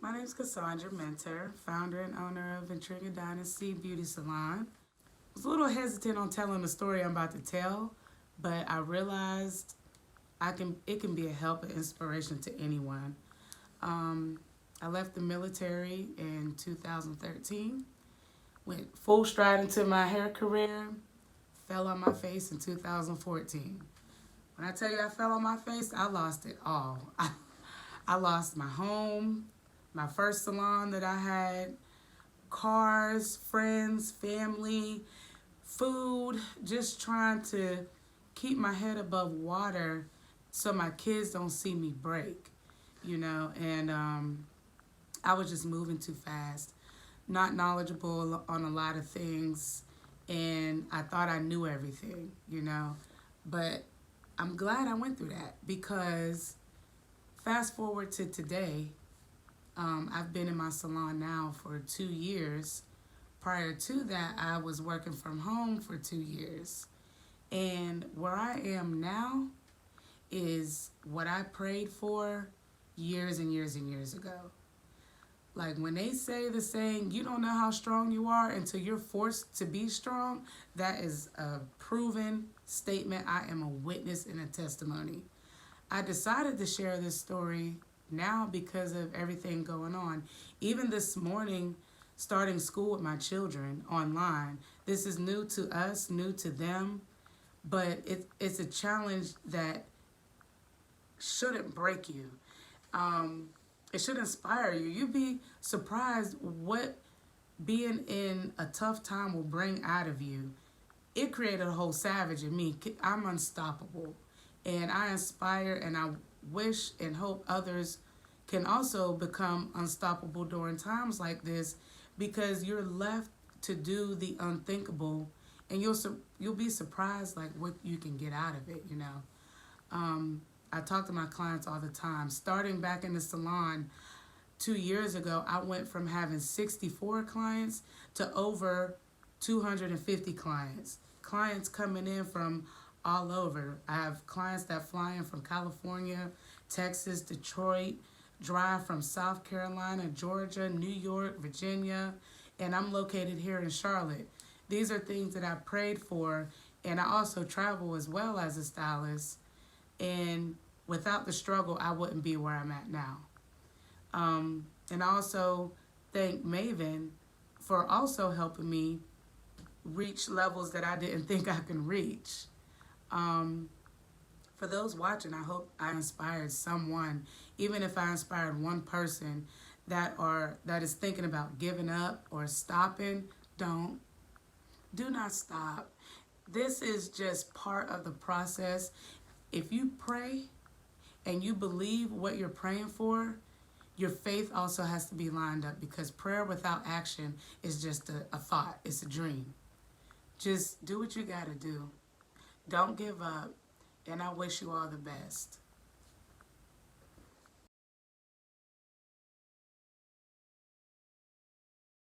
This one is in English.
My name is Cassandra Menter, founder and owner of Intrigue Dynasty Beauty Salon. I was a little hesitant on telling the story I'm about to tell, but I realized it can be a help and inspiration to anyone. Um, I left the military in 2013, went full stride into my hair career, fell on my face in 2014. When I tell you I fell on my face, I lost it all. I lost my home, my first salon that I had, cars, friends, family, food, just trying to keep my head above water so my kids don't see me break, and I was just moving too fast, not knowledgeable on a lot of things, and I thought I knew everything. But I'm glad I went through that because fast forward to today, I've been in my salon now for 2 years. Prior to that, I was working from home for 2 years. And where I am now is what I prayed for years and years and years ago. Like when they say the saying, you don't know how strong you are until you're forced to be strong, that is a proven statement. I am a witness and a testimony. I decided to share this story now because of everything going on. Even this morning, starting school with my children online. This is new to us, new to them, but it's a challenge that shouldn't break you. It should inspire you. You'd be surprised what being in a tough time will bring out of you. It created a whole savage in me. I'm unstoppable. And I inspire and I wish and hope others can also become unstoppable during times like this because you're left to do the unthinkable and you'll be surprised like what you can get out of it. I talk to my clients all the time. Starting back in the salon 2 years ago, I went from having 64 clients to over 250 clients. Clients coming in from all over. I have clients that fly in from California, Texas, Detroit, drive from South Carolina, Georgia, New York, Virginia, and I'm located here in Charlotte. These are things that I prayed for, and I also travel as well as a stylist. And without the struggle, I wouldn't be where I'm at now. And I also thank Mayvenn for also helping me reach levels that I didn't think I can reach. For those watching, I hope I inspired someone, even if I inspired one person that is thinking about giving up or stopping. Do not stop. This is just part of the process. If you pray and you believe what you're praying for, your faith also has to be lined up because prayer without action is just a thought. It's a dream. Just do what you got to do. Don't give up. And I wish you all the best.